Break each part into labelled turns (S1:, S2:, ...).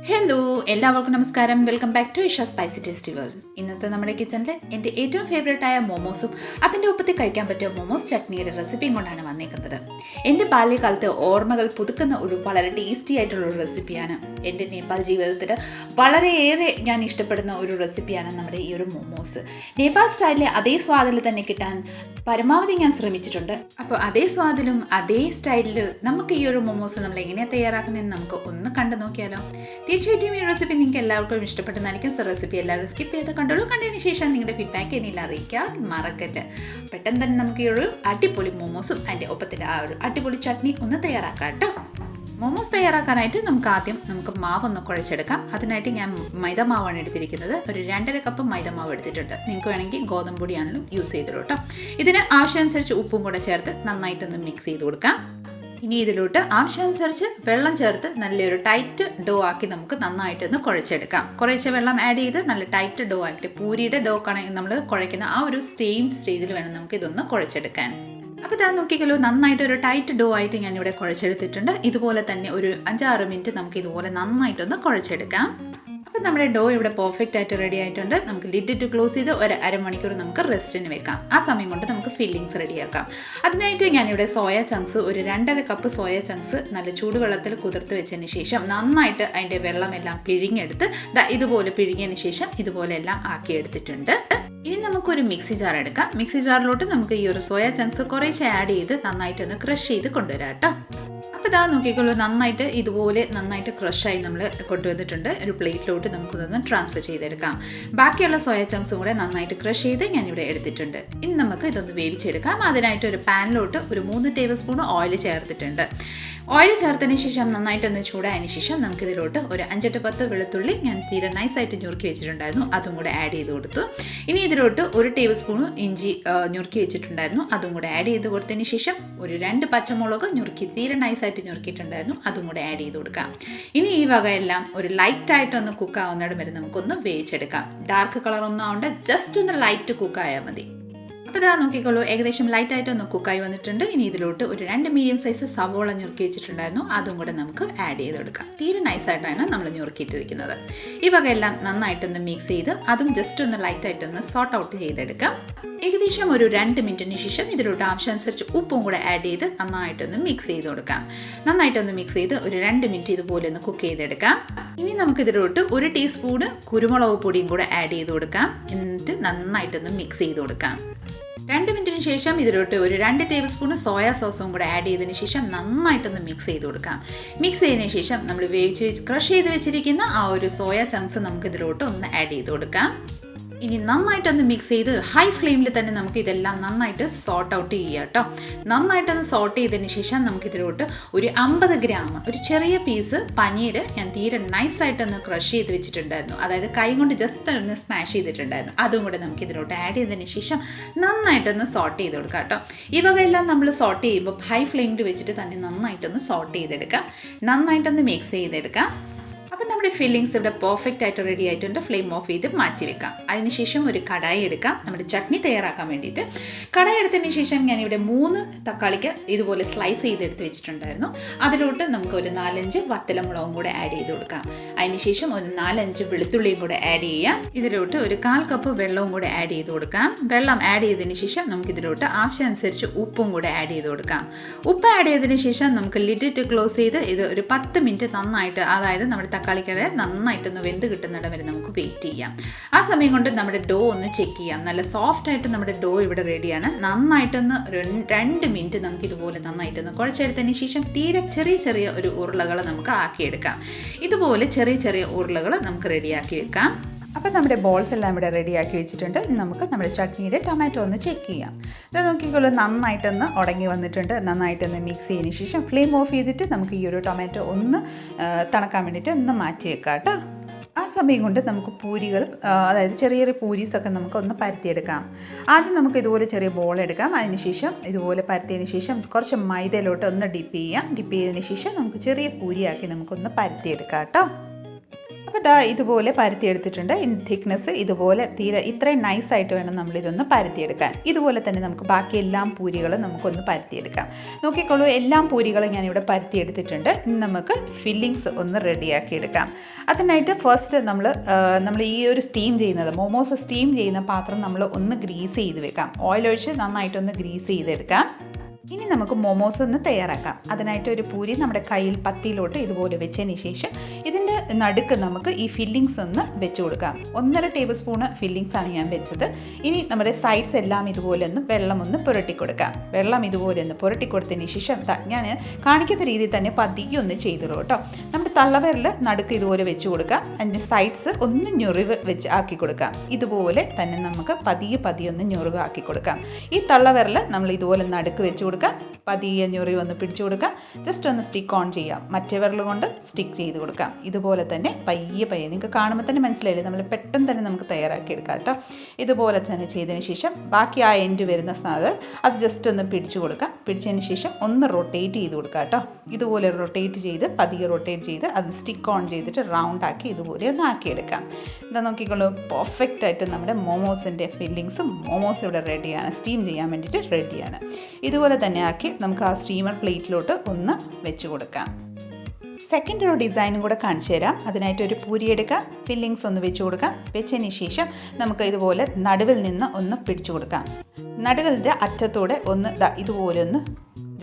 S1: Hello എല്ലാവർക്കും നമസ്കാരം. Welcome back to Isha spicy tasty world. ഇന്നത്തെ നമ്മുടെ കിച്ചണിൽ എൻ്റെ ഏറ്റവും ഫേവറേറ്റ് ആയ മോമോസും അതിൻ്റെ ഒപ്പത്തിൽ കഴിക്കാൻ പറ്റിയ മോമോസ് ചട്നിയുടെ റെസിപ്പിയും കൊണ്ടാണ് വന്നേക്കുന്നത്. എൻ്റെ ബാല്യകാലത്ത് ഓർമ്മകൾ പുതുക്കുന്ന ഒരു വളരെ ടേസ്റ്റി ആയിട്ടുള്ളൊരു റെസിപ്പിയാണ്. എൻ്റെ നേപ്പാൾ ജീവിതത്തിൽ വളരെയേറെ ഞാൻ ഇഷ്ടപ്പെടുന്ന ഒരു റെസിപ്പിയാണ് നമ്മുടെ ഈ ഒരു മോമോസ്. നേപ്പാൾ സ്റ്റൈലിലെ അതേ സ്വാദിൽ തന്നെ കിട്ടാൻ പരമാവധി ഞാൻ ശ്രമിച്ചിട്ടുണ്ട്. അപ്പോൾ അതേ സ്വാദിലും അതേ സ്റ്റൈലിൽ നമുക്ക് ഈ ഒരു മോമോസ് നമ്മൾ എങ്ങനെയാണ് തയ്യാറാക്കുന്നതെന്ന് നമുക്ക് ഒന്ന് കണ്ടു നോക്കിയാലോ. തീർച്ചയായിട്ടും ഈ റെസിപ്പി നിങ്ങൾക്ക് എല്ലാവർക്കും ഇഷ്ടപ്പെടുന്നതായിരിക്കും. സോ റെസിപ്പി എല്ലാവരും സ്കിപ്പ് ചെയ്ത് കണ്ടോളൂ. കണ്ടതിന് ശേഷം നിങ്ങളുടെ ഫീഡ്ബാക്ക് എന്നിൽ അറിയിക്കാൻ മറക്കരുത്. പെട്ടെന്ന് തന്നെ നമുക്ക് ഈ ഒരു അടിപൊളി മോമോസും അതിൻ്റെ ഒപ്പത്തിൽ ആ ഒരു അടിപൊളി ചട്നി ഒന്ന് തയ്യാറാക്കാം കേട്ടോ. മോമോസ് തയ്യാറാക്കാനായിട്ട് നമുക്ക് മാവൊന്ന് കുഴച്ചെടുക്കാം. അതിനായിട്ട് ഞാൻ മൈദ മാവാണ് എടുത്തിരിക്കുന്നത്. ഒരു 2.5 കപ്പ് മൈദ മാവ് എടുത്തിട്ടുണ്ട്. നിങ്ങൾക്ക് വേണമെങ്കിൽ ഗോതമ്പ് പൊടിയാണെങ്കിലും യൂസ് ചെയ്തിട്ട് കേട്ടോ. ഇതിന് ആവശ്യമനുസരിച്ച് ഉപ്പും കൂടെ ചേർത്ത് നന്നായിട്ടൊന്ന് മിക്സ് ചെയ്ത് കൊടുക്കാം. ഇനി ഇതിലോട്ട് ആവശ്യമനുസരിച്ച് വെള്ളം ചേർത്ത് നല്ലൊരു ടൈറ്റ് ഡോ ആക്കി നമുക്ക് നന്നായിട്ടൊന്ന് കുഴച്ചെടുക്കാം. കുറേശ്ശെ വെള്ളം ആഡ് ചെയ്ത് നല്ല ടൈറ്റ് ഡോ ആക്കിയിട്ട് പൂരിയുടെ ഡോ ആണെങ്കിൽ നമ്മൾ കുഴയ്ക്കുന്ന ആ ഒരു സെയിം സ്റ്റേജിൽ വേണം നമുക്ക് ഇതൊന്ന് കുഴച്ചെടുക്കാൻ. അപ്പോൾ ഇതാ നോക്കിക്കല്ലോ, നന്നായിട്ട് ഒരു ടൈറ്റ് ഡോ ആയിട്ട് ഞാനിവിടെ കുഴച്ചെടുത്തിട്ടുണ്ട്. ഇതുപോലെ തന്നെ ഒരു 5-6 മിനിറ്റ് നമുക്ക് ഇതുപോലെ നന്നായിട്ടൊന്ന് കുഴച്ചെടുക്കാം. അപ്പോൾ നമ്മുടെ ഡോ ഇവിടെ പെർഫെക്റ്റ് ആയിട്ട് റെഡി ആയിട്ടുണ്ട്. നമുക്ക് ലിഡ് ക്ലോസ് ചെയ്ത് ഒരു അരമണിക്കൂർ നമുക്ക് റെസ്റ്റിന് വെക്കാം. ആ സമയം കൊണ്ട് നമുക്ക് ഫില്ലിങ്സ് റെഡിയാക്കാം. അതിനായിട്ട് ഞാനിവിടെ സോയ ചങ്ക്സ് ഒരു 2.5 കപ്പ് സോയ ചങ്ക്സ് നല്ല ചൂടുവെള്ളത്തിൽ കുതിർത്ത് വെച്ചതിന് ശേഷം നന്നായിട്ട് അതിൻ്റെ വെള്ളമെല്ലാം പിഴിഞ്ഞെടുത്ത് ഇതുപോലെ പിഴിഞ്ഞതിന് ശേഷം ഇതുപോലെ എല്ലാം ആക്കിയെടുത്തിട്ടുണ്ട്. ഇനി നമുക്കൊരു മിക്സി ജാർ എടുക്കാം. മിക്സി ജാറിലോട്ട് നമുക്ക് ഈ ഒരു സോയ ചങ്ക്സ് കുറേശ്ശെ ആഡ് ചെയ്ത് നന്നായിട്ടൊന്ന് ക്രഷ് ചെയ്ത് കൊണ്ടുവരാം കേട്ടോ. അപ്പോൾ ഇതാ നോക്കിക്കോളൂ, നന്നായിട്ട് ക്രഷായി നമ്മൾ കൊണ്ടുവന്നിട്ടുണ്ട്. ഒരു പ്ലേറ്റിലോട്ട് നമുക്കിതൊന്ന് ട്രാൻസ്ഫർ ചെയ്തെടുക്കാം. ബാക്കിയുള്ള സോയ ചങ്ക്സും കൂടെ നന്നായിട്ട് ക്രഷ് ചെയ്ത് ഞാനിവിടെ എടുത്തിട്ടുണ്ട്. ഇനി നമുക്ക് ഇതൊന്ന് വേവിച്ചെടുക്കാം. അതിനായിട്ട് ഒരു പാനിലോട്ട് ഒരു 3 ടേബിൾ സ്പൂൺ ഓയിൽ ചേർത്തിട്ടുണ്ട്. ഓയിൽ ചേർത്തതിന് ശേഷം നന്നായിട്ടൊന്ന് ചൂടായതിന് ശേഷം നമുക്കിതിലോട്ട് ഒരു 5-10 വെളുത്തുള്ളി ഞാൻ തീരെ നൈസായിട്ട് ഞുറുക്കി വെച്ചിട്ടുണ്ടായിരുന്നു, അതും കൂടെ ആഡ് ചെയ്ത് കൊടുത്തു. ഇനി ഇതിലോട്ട് 1 ടേബിൾ സ്പൂൺ ഇഞ്ചി ഞുറുക്കി വെച്ചിട്ടുണ്ടായിരുന്നു, അതും കൂടെ ആഡ് ചെയ്ത് കൊടുത്തതിന് ശേഷം ഒരു 2 പച്ചമുളക് തീരെ നൈസായിട്ട് ഞുറുക്കിയിട്ടുണ്ടായിരുന്നു, അതും കൂടെ ആഡ് ചെയ്ത് കൊടുക്കാം. ഇനി ഈ വകയെല്ലാം ഒരു ലൈറ്റായിട്ടൊന്ന് കുക്കാവുന്നിടം വരെ നമുക്കൊന്ന് വേവിച്ചെടുക്കാം. ഡാർക്ക് കളറൊന്നും ആവണ്ട, ജസ്റ്റ് ഒന്ന് ലൈറ്റ് കുക്കായാൽ മതി. അപ്പോൾ ഇതാ നോക്കിക്കോളൂ, ഏകദേശം ലൈറ്റായിട്ട് ഒന്ന് കുക്കായി വന്നിട്ടുണ്ട്. ഇനി ഇതിലോട്ട് ഒരു 2 മീഡിയം സൈസ് സവോള ഞുറുക്കി വെച്ചിട്ടുണ്ടായിരുന്നു, അതും കൂടെ നമുക്ക് ആഡ് ചെയ്ത് കൊടുക്കാം. തീരെ നൈസായിട്ടാണ് നമ്മൾ ഞുറുക്കിയിട്ടിരിക്കുന്നത്. ഈ വകയെല്ലാം നന്നായിട്ടൊന്ന് മിക്സ് ചെയ്ത് അതും ജസ്റ്റ് ഒന്ന് ലൈറ്റായിട്ടൊന്ന് സോർട്ട് ഔട്ട് ചെയ്തെടുക്കാം. ഏകദേശം ഒരു 2 മിനിറ്റിന് ശേഷം ഇതിലോട്ട് ആവശ്യമനുസരിച്ച് ഉപ്പും കൂടെ ആഡ് ചെയ്ത് നന്നായിട്ടൊന്ന് മിക്സ് ചെയ്ത് കൊടുക്കാം. നന്നായിട്ടൊന്ന് മിക്സ് ചെയ്ത് ഒരു 2 മിനിറ്റ് ഇതുപോലെ ഒന്ന് കുക്ക് ചെയ്തെടുക്കാം. ഇനി നമുക്കിതിലോട്ട് 1 ടീസ്പൂണ് കുരുമുളക് പൊടിയും കൂടെ ആഡ് ചെയ്ത് കൊടുക്കാം. എന്നിട്ട് നന്നായിട്ടൊന്ന് മിക്സ് ചെയ്ത് കൊടുക്കാം. 2 മിനിറ്റിന് ശേഷം ഇതിലോട്ട് ഒരു 2 ടേബിൾ സ്പൂൺ സോയ സോസും കൂടെ ആഡ് ചെയ്തതിന് ശേഷം നന്നായിട്ടൊന്ന് മിക്സ് ചെയ്ത് കൊടുക്കാം. മിക്സ് ചെയ്തതിന് ശേഷം നമ്മൾ ക്രഷ് ചെയ്ത് വെച്ചിരിക്കുന്ന ആ ഒരു സോയ ചങ്ക്സ് നമുക്ക് ഇതിലോട്ട് ഒന്ന് ആഡ് ചെയ്ത് കൊടുക്കാം. ഇനി നന്നായിട്ടൊന്ന് മിക്സ് ചെയ്ത് ഹൈ ഫ്ലെയിമിൽ തന്നെ നമുക്ക് ഇതെല്ലാം നന്നായിട്ട് സോർട്ട് ഔട്ട് ചെയ്യുക കേട്ടോ. നന്നായിട്ടൊന്ന് സോർട്ട് ചെയ്തതിന് ശേഷം നമുക്കിതിലോട്ട് ഒരു 50 ഗ്രാം ഒരു ചെറിയ പീസ് പനീർ ഞാൻ തീരെ നൈസായിട്ടൊന്ന് ക്രഷ് ചെയ്ത് വെച്ചിട്ടുണ്ടായിരുന്നു, അതായത് കൈ കൊണ്ട് ജസ്റ്റ് ഒന്ന് സ്മാഷ് ചെയ്തിട്ടുണ്ടായിരുന്നു, അതും കൂടെ നമുക്കിതിലോട്ട് ആഡ് ചെയ്തതിന് ശേഷം നന്നായിട്ടൊന്ന് സോർട്ട് ചെയ്ത് കൊടുക്കാം കേട്ടോ. ഈ വകയെല്ലാം നമ്മൾ സോർട്ട് ചെയ്യുമ്പോൾ ഹൈ ഫ്ലെയിമിൽ വെച്ചിട്ട് തന്നെ നന്നായിട്ടൊന്ന് സോർട്ട് ചെയ്തെടുക്കാം. നന്നായിട്ടൊന്ന് മിക്സ് ചെയ്തെടുക്കാം. അപ്പം നമ്മുടെ ഫില്ലിങ്സ് ഇവിടെ പെർഫെക്റ്റ് ആയിട്ട് റെഡി ആയിട്ടുണ്ട്. ഫ്ലെയിം ഓഫ് ചെയ്ത് മാറ്റി വെക്കാം. അതിനുശേഷം ഒരു കടായി എടുക്കാം നമ്മുടെ ചട്നി തയ്യാറാക്കാൻ വേണ്ടിയിട്ട്. കടായി എടുത്തതിന് ശേഷം ഞാനിവിടെ 3 തക്കാളിക്ക് ഇതുപോലെ സ്ലൈസ് ചെയ്തെടുത്ത് വെച്ചിട്ടുണ്ടായിരുന്നു. അതിലോട്ട് നമുക്ക് ഒരു 4-5 വത്തലമുളകും കൂടെ ആഡ് ചെയ്ത് കൊടുക്കാം. അതിനുശേഷം ഒരു 4-5 വെളുത്തുള്ളിയും കൂടെ ആഡ് ചെയ്യാം. ഇതിലോട്ട് ഒരു 1/4 കപ്പ് വെള്ളവും കൂടെ ആഡ് ചെയ്ത് കൊടുക്കാം. വെള്ളം ആഡ് ചെയ്തതിന് ശേഷം നമുക്കിതിലോട്ട് ആവശ്യമനുസരിച്ച് ഉപ്പും കൂടെ ആഡ് ചെയ്ത് കൊടുക്കാം. ഉപ്പ് ആഡ് ചെയ്തതിന് ശേഷം നമുക്ക് ലിഡ് ക്ലോസ് ചെയ്ത് ഇത് ഒരു 10 മിനിറ്റ് നന്നായിട്ട്, അതായത് നമ്മുടെ തക്കാളിക്കട നന്നായിട്ടൊന്ന് വെന്ത് കിട്ടുന്നിടം വരെ നമുക്ക് വെയിറ്റ് ചെയ്യാം. ആ സമയം കൊണ്ട് നമ്മുടെ ഡോ ഒന്ന് ചെക്ക് ചെയ്യാം. നല്ല സോഫ്റ്റ് ആയിട്ട് നമ്മുടെ ഡോ ഇവിടെ റെഡിയാണ്. നന്നായിട്ടൊന്ന് 2 മിനിറ്റ് നമുക്ക് ഇതുപോലെ നന്നായിട്ടൊന്ന് കുഴച്ചെടുത്തതിന് ശേഷം തീരെ ചെറിയ ഒരു ഉരുളകൾ നമുക്ക് ആക്കിയെടുക്കാം. ഇതുപോലെ ചെറിയ ഉരുളകൾ നമുക്ക് റെഡിയാക്കി വെക്കാം. അപ്പോൾ നമ്മുടെ ബോൾസ് എല്ലാം ഇവിടെ റെഡിയാക്കി വെച്ചിട്ടുണ്ട്. ഇനി നമുക്ക് നമ്മുടെ ചട്നിയുടെ ടൊമാറ്റോ ഒന്ന് ചെക്ക് ചെയ്യാം. ഇത് നോക്കിക്കോളൂ, നന്നായിട്ടൊന്ന് ഉടങ്ങി വന്നിട്ടുണ്ട്. നന്നായിട്ടൊന്ന് മിക്സ് ചെയ്തതിന് ശേഷം ഫ്ലെയിം ഓഫ് ചെയ്തിട്ട് നമുക്ക് ഈ ഒരു ടൊമാറ്റോ ഒന്ന് തണുക്കാൻ വേണ്ടിയിട്ട് ഒന്ന് മാറ്റി വെക്കാം കേട്ടോ. ആ സമയം കൊണ്ട് നമുക്ക് പൂരികൾ, അതായത് ചെറിയ പൂരീസൊക്കെ നമുക്ക് ഒന്ന് പരത്തിയെടുക്കാം. ആദ്യം നമുക്ക് ഇതുപോലെ ചെറിയ ബോൾ എടുക്കാം. അതിനുശേഷം ഇതുപോലെ പരത്തിയതിന് ശേഷം കുറച്ച് മൈദയിലോട്ട് ഒന്ന് ഡിപ്പ് ചെയ്യാം. ഡിപ്പ് ചെയ്തതിന് ശേഷം നമുക്ക് ചെറിയ പൂരിയാക്കി നമുക്കൊന്ന് പരത്തിയെടുക്കാം കേട്ടോ. അപ്പോൾ ഇതാ ഇതുപോലെ പരത്തിയെടുത്തിട്ടുണ്ട്. തിക്നെസ് ഇതുപോലെ ഇത്രയും നൈസായിട്ട് വേണം നമ്മളിതൊന്ന് പരത്തിയെടുക്കാൻ. ഇതുപോലെ തന്നെ നമുക്ക് ബാക്കി എല്ലാം പൂരികളും നമുക്കൊന്ന് പരത്തിയെടുക്കാം. നോക്കിക്കോളൂ, എല്ലാം പൂരികളും ഞാനിവിടെ പരത്തിയെടുത്തിട്ടുണ്ട്. ഇനി നമുക്ക് ഫില്ലിങ്സ് ഒന്ന് റെഡിയാക്കി എടുക്കാം. അതിനായിട്ട് ഫസ്റ്റ് നമ്മൾ ഈ ഒരു സ്റ്റീം ചെയ്യുന്നത് മോമോസ് സ്റ്റീം ചെയ്യുന്ന പാത്രം നമ്മൾ ഒന്ന് ഗ്രീസ് ചെയ്ത് വെക്കാം. ഓയിൽ ഒഴിച്ച് നന്നായിട്ടൊന്ന് ഗ്രീസ് ചെയ്തെടുക്കാം. ഇനി നമുക്ക് മോമോസ് ഒന്ന് തയ്യാറാക്കാം. അതിനായിട്ട് ഒരു പൂരി നമ്മുടെ കയ്യിൽ പത്തിയിലോട്ട് ഇതുപോലെ വെച്ചതിന് ശേഷം ഇതിൻ്റെ നടുക്ക് നമുക്ക് ഈ ഫില്ലിങ്സ് ഒന്ന് വെച്ച് കൊടുക്കാം. 1.5 ടേബിൾ സ്പൂണ് ഫില്ലിങ്സ് ആണ് ഞാൻ വെച്ചത്. ഇനി നമ്മുടെ സൈഡ്സ് എല്ലാം ഇതുപോലെ ഒന്ന് വെള്ളം ഒന്ന് പുരട്ടി കൊടുക്കാം. വെള്ളം ഇതുപോലെ ഒന്ന് പുരട്ടി കൊടുത്തതിന് ശേഷം ഞാൻ കാണിക്കുന്ന രീതിയിൽ തന്നെ പതിയെ ഒന്ന് ചെയ്തോളൂ കേട്ടോ. നമ്മുടെ തള്ളവിരൽ നടുക്ക് ഇതുപോലെ വെച്ച് കൊടുക്കാം. അതിൻ്റെ സൈഡ്സ് ഒന്ന് ഞൊറിവ് വെച്ച് ആക്കി കൊടുക്കാം. ഇതുപോലെ തന്നെ നമുക്ക് പതിയെ ഒന്ന് ഞൊറിവ് ആക്കി കൊടുക്കാം. ഈ തള്ളവിരൽ നമ്മൾ ഇതുപോലെ നടുക്ക് വെച്ച് കൊടുക്കാം. പതിയെ ഞൊറിവ് ഒന്ന് പിടിച്ചു കൊടുക്കാം. ജസ്റ്റ് ഒന്ന് സ്റ്റിക്ക് ഓൺ ചെയ്യാം. മറ്റേ വിരൽ കൊണ്ട് സ്റ്റിക്ക് ചെയ്ത് കൊടുക്കാം. ഇതുപോലെ തന്നെ പയ്യെ നിങ്ങൾക്ക് കാണുമ്പോൾ തന്നെ മനസ്സിലായില്ലേ, നമ്മൾ പെട്ടെന്ന് തന്നെ നമുക്ക് തയ്യാറാക്കി എടുക്കാം കേട്ടോ. ഇതുപോലെ തന്നെ ചെയ്തതിന് ശേഷം ബാക്കി ആ എൻഡ് വരുന്ന സാധനം അത് ജസ്റ്റ് ഒന്ന് പിടിച്ചു കൊടുക്കാം. പിടിച്ചതിന് ശേഷം ഒന്ന് റൊട്ടേറ്റ് ചെയ്ത് കൊടുക്കാം കേട്ടോ. ഇതുപോലെ റൊട്ടേറ്റ് ചെയ്ത് പതിയെ റൊട്ടേറ്റ് ചെയ്ത് അത് സ്റ്റിക്ക് ഓൺ ചെയ്തിട്ട് റൗണ്ട് ആക്കി ഇതുപോലെ ഒന്ന് ആക്കിയെടുക്കാം. എന്താ നോക്കിക്കോളൂ, പെർഫെക്റ്റ് ആയിട്ട് നമ്മുടെ മോമോസിൻ്റെ ഫില്ലിങ്സും മോമോസ് ഇവിടെ റെഡിയാണ്. സ്റ്റീം ചെയ്യാൻ വേണ്ടിയിട്ട് റെഡിയാണ്. ഇതുപോലെ തന്നെ ആക്കി നമുക്ക് ആ സ്റ്റീമർ പ്ലേറ്റിലോട്ട് ഒന്ന് വെച്ച് കൊടുക്കാം. സെക്കൻഡ് ഒരു ഡിസൈനും കൂടെ കാണിച്ചു തരാം. അതിനായിട്ട് ഒരു പൂരി എടുക്കാം, ഫില്ലിങ്സ് ഒന്ന് വെച്ച് കൊടുക്കാം. വെച്ചതിന് ശേഷം നമുക്ക് ഇതുപോലെ നടുവിൽ നിന്ന് ഒന്ന് പിടിച്ചു കൊടുക്കാം. നടുവിൻ്റെ അറ്റത്തോടെ ഒന്ന് ഇതുപോലെ ഒന്ന്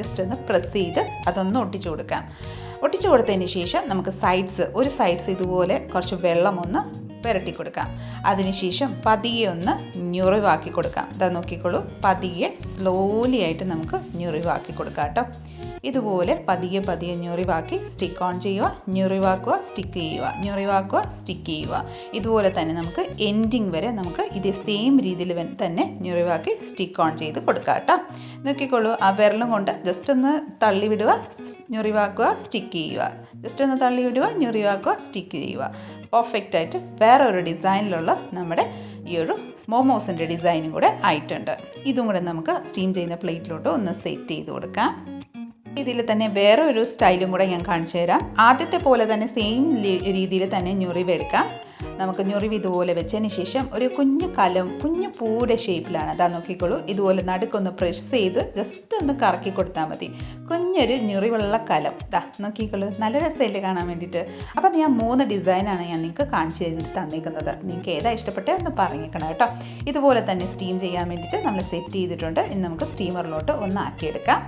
S1: ജസ്റ്റ് ഒന്ന് പ്രസ് ചെയ്ത് അതൊന്ന് ഒട്ടിച്ചു കൊടുക്കാം. ഒട്ടിച്ചു കൊടുത്തതിന് ശേഷം നമുക്ക് ഒരു സൈഡ്സ് ഇതുപോലെ കുറച്ച് വെള്ളം ഒന്ന് പുരട്ടി കൊടുക്കാം. അതിനുശേഷം പതിയെ ഒന്ന് ഞൊറിവാക്കി കൊടുക്കാം. ഇതാ നോക്കിക്കോളൂ, പതിയെ സ്ലോലി ആയിട്ട് നമുക്ക് ഞൊറിവാക്കി കൊടുക്കാം കേട്ടോ. ഇതുപോലെ പതിയെ ഞൊറിവാക്കി സ്റ്റിക്ക് ഓൺ ചെയ്യുക, ഞൊറിവാക്കുക, സ്റ്റിക്ക് ചെയ്യുക, ഞൊറിവാക്കുക, സ്റ്റിക്ക് ചെയ്യുക. ഇതുപോലെ തന്നെ നമുക്ക് എൻഡിങ് വരെ നമുക്ക് ഇതേ സെയിം രീതിയിൽ തന്നെ ഞൊറിവാക്കി സ്റ്റിക്ക് ഓൺ ചെയ്ത് കൊടുക്കാം കേട്ടോ. നോക്കിക്കോളൂ, ആ വിരലും കൊണ്ട് ജസ്റ്റ് ഒന്ന് തള്ളി വിടുക, ഞൊറിവാക്കുക, സ്റ്റിക്ക് ചെയ്യുക. ജസ്റ്റ് ഒന്ന് തള്ളി വിടുക, ഞൊറിവാക്കുക, സ്റ്റിക്ക് ചെയ്യുക. പെർഫെക്റ്റ് ആയിട്ട് വേറെ ഒരു ഡിസൈനിലുള്ള നമ്മുടെ ഈ ഒരു മോമോസിൻ്റെ ഡിസൈനും കൂടെ ആയിട്ടുണ്ട്. ഇതും കൂടെ നമുക്ക് സ്റ്റീം ചെയ്യുന്ന പ്ലേറ്റിലോട്ട് ഒന്ന് സെറ്റ് ചെയ്ത് കൊടുക്കാം. ഇതിൽ തന്നെ വേറെ ഒരു സ്റ്റൈലും കൂടെ ഞാൻ കാണിച്ചു തരാം. ആദ്യത്തെ പോലെ തന്നെ സെയിം രീതിയിൽ തന്നെ ഞൊറിവ് എടുക്കാം. നമുക്ക് ഞൊറിവ് ഇതുപോലെ വെച്ചതിന് ശേഷം ഒരു കുഞ്ഞു പൂയുടെ ഷേപ്പിലാണ്. അതാ നോക്കിക്കോളൂ, ഇതുപോലെ നടുക്കൊന്ന് പ്രസ് ചെയ്ത് ജസ്റ്റ് ഒന്ന് കറക്കി കൊടുത്താൽ മതി. കുഞ്ഞൊരു ഞൊറിവുള്ള കലം നോക്കിക്കോളൂ, നല്ല രസമല്ലേ കാണാൻ വേണ്ടിയിട്ട്. അപ്പം ഞാൻ 3 ഡിസൈനാണ് ഞാൻ നിങ്ങൾക്ക് കാണിച്ചു തന്നിരിക്കുന്നത്. നിങ്ങൾക്ക് ഏതാ ഇഷ്ടപ്പെട്ടേ ഒന്ന് പറഞ്ഞേക്കണം കേട്ടോ. ഇതുപോലെ തന്നെ സ്റ്റീം ചെയ്യാൻ വേണ്ടിയിട്ട് നമ്മൾ സെറ്റ് ചെയ്തിട്ടുണ്ട്. ഇനി നമുക്ക് സ്റ്റീമറിലോട്ട് ഒന്ന് ആക്കിയെടുക്കാം.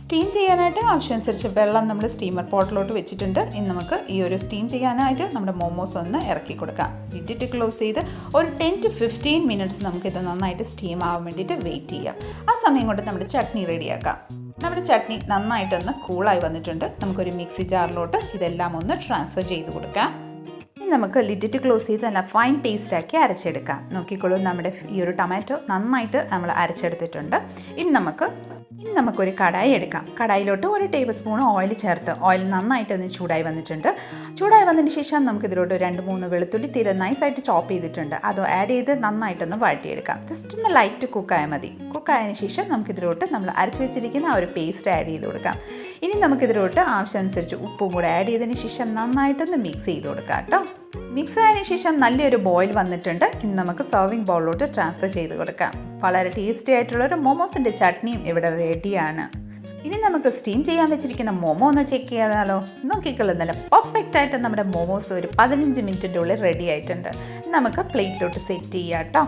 S1: സ്റ്റീം ചെയ്യാനായിട്ട് ആവശ്യമനുസരിച്ച് വെള്ളം നമ്മൾ സ്റ്റീമർ പോട്ടിലോട്ട് വെച്ചിട്ടുണ്ട്. ഇനി നമുക്ക് ഈ ഒരു സ്റ്റീം ചെയ്യാനായിട്ട് നമ്മുടെ മോമോസ് ഒന്ന് ഇറക്കി കൊടുക്കാം. ലിഡിട്ട് ക്ലോസ് ചെയ്ത് ഒരു 10 to 15 മിനിറ്റ്സ് നമുക്കിത് നന്നായിട്ട് സ്റ്റീം ആവാൻ വേണ്ടിയിട്ട് വെയിറ്റ് ചെയ്യാം. ആ സമയം കൊണ്ട് നമ്മുടെ ചട്നി റെഡിയാക്കാം. നമ്മുടെ ചട്നി നന്നായിട്ടൊന്ന് കൂളായി വന്നിട്ടുണ്ട്. നമുക്കൊരു മിക്സി ജാറിലോട്ട് ഇതെല്ലാം ഒന്ന് ട്രാൻസ്ഫർ ചെയ്ത് കൊടുക്കാം. ഇനി നമുക്ക് ലിഡിട്ട് ക്ലോസ് ചെയ്ത് നല്ല ഫൈൻ പേസ്റ്റാക്കി അരച്ചെടുക്കാം. നോക്കിക്കോളൂ, നമ്മുടെ ഈ ഒരു ടൊമാറ്റോ നന്നായിട്ട് നമ്മൾ അരച്ചെടുത്തിട്ടുണ്ട്. ഇനി നമുക്കൊരു കടായി എടുക്കാം. കടായിലോട്ട് 1 ടേബിൾ സ്പൂൺ ഓയിൽ ചേർത്ത് ഓയിൽ നന്നായിട്ടൊന്ന് ചൂടായി വന്നിട്ടുണ്ട്. ചൂടായി വന്നതിന് ശേഷം നമുക്കിതിലോട്ട് 2-3 വെളുത്തുള്ളി തീരെ നൈസായിട്ട് ചോപ്പ് ചെയ്തിട്ടുണ്ട്. അത് ആഡ് ചെയ്ത് നന്നായിട്ടൊന്ന് വഴറ്റിയെടുക്കാം. ജസ്റ്റ് ഒന്ന് ലൈറ്റ് കുക്കായാൽ മതി. കുക്കായതിന് ശേഷം നമുക്കിതിലോട്ട് നമ്മൾ അരച്ച് വെച്ചിരിക്കുന്ന ആ ഒരു പേസ്റ്റ് ആഡ് ചെയ്ത് കൊടുക്കാം. ഇനി നമുക്കിതിലോട്ട് ആവശ്യമനുസരിച്ച് ഉപ്പും കൂടെ ആഡ് ചെയ്തതിന് ശേഷം നന്നായിട്ടൊന്ന് മിക്സ് ചെയ്ത് കൊടുക്കാം കേട്ടോ. മിക്സ് ആയതിനു ശേഷം നല്ലൊരു ബോയിൽ വന്നിട്ടുണ്ട്. ഇനി നമുക്ക് സർവിങ് ബൗളിലോട്ട് ട്രാൻസ്ഫർ ചെയ്ത് കൊടുക്കാം. വളരെ ടേസ്റ്റി ആയിട്ടുള്ളൊരു മോമോസിൻ്റെ ചട്നിയും ഇവിടെ റെഡിയാണ്. ഇനി നമുക്ക് സ്റ്റീം ചെയ്യാൻ വെച്ചിരിക്കുന്ന മോമോ ഒന്ന് ചെക്ക് ചെയ്യാതാലോ. നോക്കിക്കോളൂ, നല്ല പെർഫെക്റ്റ് ആയിട്ട് നമ്മുടെ മോമോസ് ഒരു 15 മിനിറ്റിൻ്റെ ഉള്ളിൽ റെഡി ആയിട്ടുണ്ട്. നമുക്ക് പ്ലേറ്റിലോട്ട് സെറ്റ് ചെയ്യാം കേട്ടോ.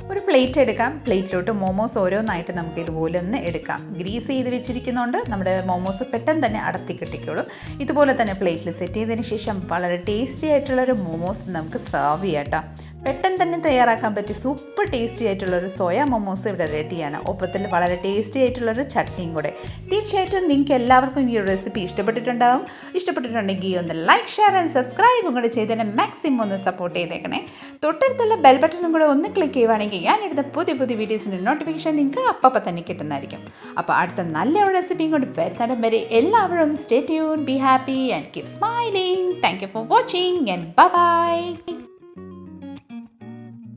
S1: ഒരു പ്ലേറ്റ് എടുക്കാം. പ്ലേറ്റിലോട്ട് മോമോസ് ഓരോന്നായിട്ട് നമുക്ക് ഇതുപോലെ ഒന്ന് എടുക്കാം. ഗ്രീസ് ചെയ്ത് വെച്ചിരിക്കുന്നതുകൊണ്ട് നമ്മുടെ മോമോസ് പെട്ടെന്ന് തന്നെ അടത്തി കിട്ടിക്കോളും. ഇതുപോലെ തന്നെ പ്ലേറ്റിൽ സെറ്റ് ചെയ്തതിന് ശേഷം വളരെ ടേസ്റ്റി ആയിട്ടുള്ളൊരു മോമോസ് നമുക്ക് സെർവ് ചെയ്യാം കേട്ടോ. പെട്ടെന്ന് തന്നെ തയ്യാറാക്കാൻ പറ്റിയ സൂപ്പർ ടേസ്റ്റി ആയിട്ടുള്ളൊരു സോയ മോമോസ് ഇവിടെ റെഡിയാണ്. ഒപ്പത്തിൽ വളരെ ടേസ്റ്റി ആയിട്ടുള്ളൊരു ചട്നിയും കൂടെ. തീർച്ചയായിട്ടും നിങ്ങൾക്ക് എല്ലാവർക്കും ഈ ഒരു റെസിപ്പി ഇഷ്ടപ്പെട്ടിട്ടുണ്ടാവും. ഇഷ്ടപ്പെട്ടിട്ടുണ്ടെങ്കിൽ ഒന്ന് ലൈക്ക്, ഷെയർ ആൻഡ് സബ്സ്ക്രൈബും കൂടെ ചെയ്തതിനെ മാക്സിമം ഒന്ന് സപ്പോർട്ട് ചെയ്തേക്കണേ. തൊട്ടടുത്തുള്ള ബെൽ ബട്ടണും കൂടെ ഒന്ന് ക്ലിക്ക് ചെയ്യുവാണെങ്കിൽ ഞാനെടുത്ത പുതിയ വീഡിയോസിൻ്റെ നോട്ടിഫിക്കേഷൻ നിങ്ങൾക്ക് അപ്പം തന്നെ കിട്ടുന്നതായിരിക്കും. അപ്പോൾ അടുത്ത നല്ലൊരു റെസിപ്പിയും കൂടി വരുന്നിടം വരെ എല്ലാവരും stay tune, be happy and keep smiling. Thank you for watching and by.